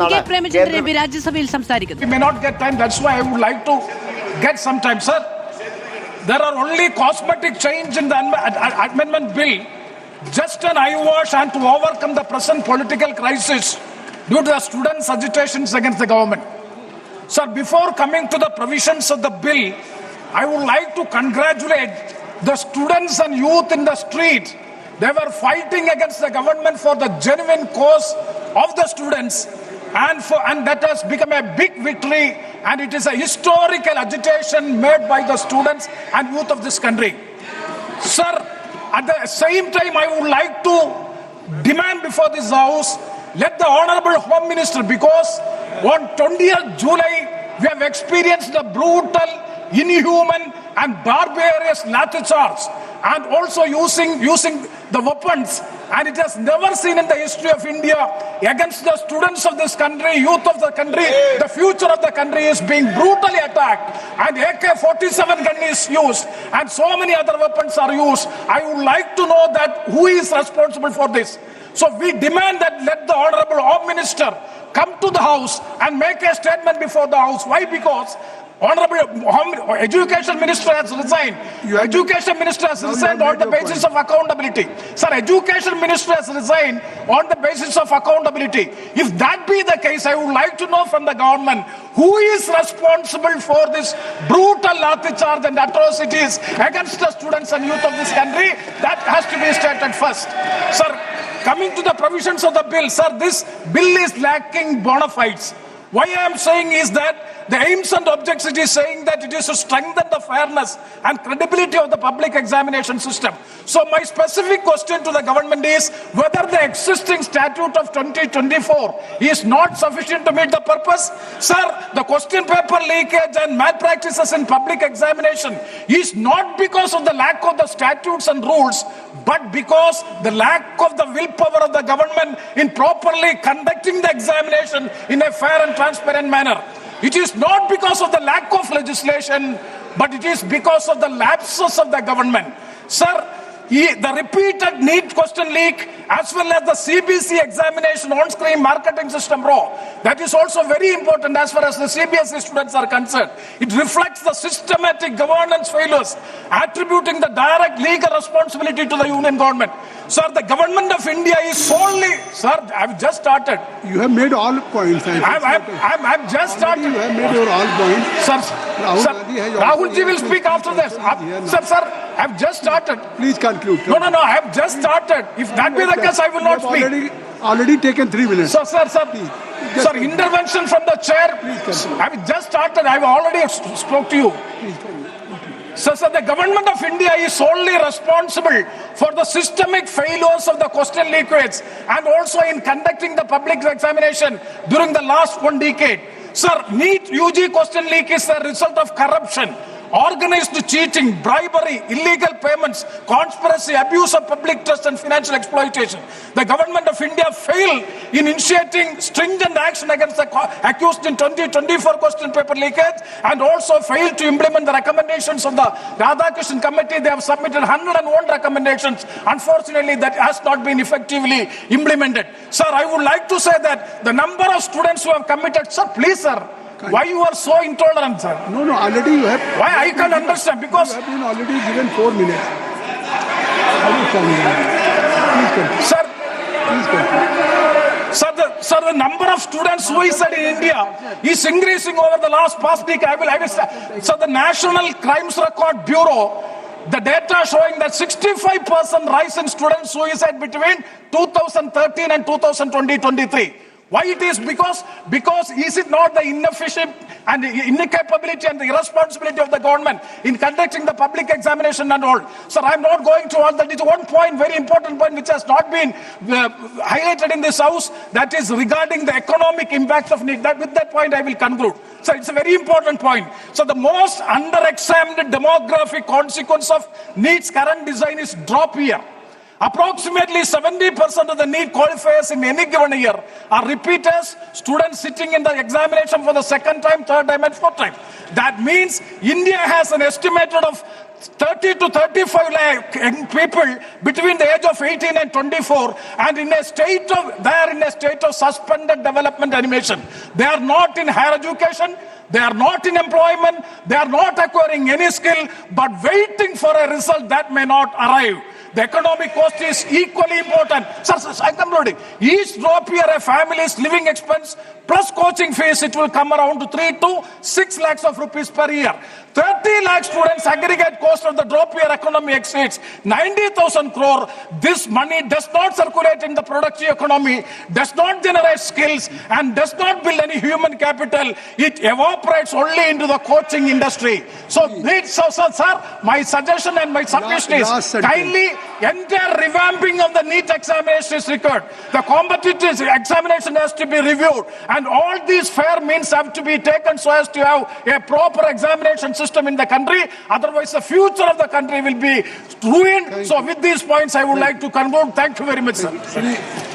NK Premachandran രാജ്യസഭയിൽ സംസാരിക്കുന്നു. We may not get time, that's why I would like to get some time, sir. There are only cosmetic change in the amendment bill, just an eyewash and to overcome the present political crisis due to the students' agitations against the government. Sir, before coming to the provisions of the bill, I would like to congratulate the students and youth in the street. They were fighting against the government for the genuine cause of the students, and that has become a big victory, and it is a historical agitation made by the students and youth of this country. Sir, at the same time, I would like to demand before this House, let the Honorable Home Minister, because on 20th July, we have experienced the brutal, inhuman and barbarous lathi charge, and also using the weapons, and it has never seen in the history of India against the students of this country, youth of the country. The future of the country is being brutally attacked, and AK-47 gun is used, and so many other weapons are used. I would like to know that who is responsible for this. So we demand that let the Honorable Home Minister come to the House and make a statement before the House. Why? Because Honorable Education Minister has resigned. Education Minister has resigned on the basis of accountability. Sir, Education Minister has resigned on the basis of accountability. If that be the case, I would like to know from the government who is responsible for this brutal lathi charge and atrocities against the students and youth of this country. That has to be stated first. Sir, coming to the provisions of the bill, sir, this bill is lacking bona fides. Why I am saying is that the aims and objects, it is saying that it is to strengthen the fairness and credibility of the public examination system. So my specific question to the government is whether the existing statute of 2024 is not sufficient to meet the purpose. Sir, the question paper leakage and malpractices in public examination is not because of the lack of the statutes and rules, but because the lack of the willpower of the government in properly conducting the examination in a fair and transparent manner. It is not because of the lack of legislation, but it is because of the lapses of the government. Sir, the repeated NEET question leak as well as the CBC examination on-screen marketing system raw, that is also very important as far as the CBSE students are concerned. It reflects the systematic governance failures, attributing the direct legal responsibility to the union government. Sir, the government of India is solely... Sir, I've just started. You have made all points. I've just started. You have made your all points. Sir, Rahul ji will speak after this. Sir, I've just started. Please conclude. No, I have just started. If that be the case, I will not speak. Already taken 3 minutes. So, sir, intervention from the chair. I've just started. I've already spoke to you. So, the government of India is solely responsible for the systemic failures of the question leakage and also in conducting the public examination during the last 1 decade. Sir, NEET UG question leak is the result of corruption, organized cheating, bribery, illegal payments, conspiracy, abuse of public trust and financial exploitation. The government of India failed in initiating stringent action against the accused in 2024 question paper leakage and also failed to implement the recommendations of the Radhakrishnan committee. They have submitted 101 recommendations. Unfortunately, that has not been effectively implemented. Sir, I would like to say that the number of students who have committed... Sir, please, sir. Why you are so intolerant, sir? No, already you have... Why I can't understand? Because... You have been already given 4 minutes. Sir, the number of students suicide in India is increasing over the past decade. So the National Crimes Record Bureau, the data showing that 65% rise in student suicide between 2013 and 2023. Why it is? Because is it not the inefficient and the incapability and the irresponsibility of the government in conducting the public examination and all? Sir, I'm not going to all that. It's one point, very important point, which has not been highlighted in this house, that is regarding the economic impact of NEET. With that point, I will conclude. So it's a very important point. So the most under-examined demographic consequence of NEET's current design is drop year. Approximately 70% of the NEET qualifiers in any given year are repeaters, students sitting in the examination for the second time, third time and fourth time. That means India has an estimated of 30 to 35 lakh young people between the age of 18 and 24, and they are in a state of suspended development animation. They are not in higher education, they are not in employment, they are not acquiring any skill, but waiting for a result that may not arrive. The economic cost is equally important. Sir, I'm concluding. Each drop year, a family's living expense plus coaching fees, it will come around to 3 to 6 lakhs of rupees per year. 30 lakh students aggregate cost of the drop year economy exceeds 90,000 crore. This money does not circulate in the productive economy, does not generate skills, and does not build any human capital. It evaporates only into the coaching industry. So, sir, my suggestion and my submission is kindly entire revamping of the NEET examination is required. The competitive examination has to be reviewed, and all these fair means have to be taken so as to have a proper examination system in the country. Otherwise, the future of the country will be ruined. So, with these points, I would like to conclude. Thank you very much, sir.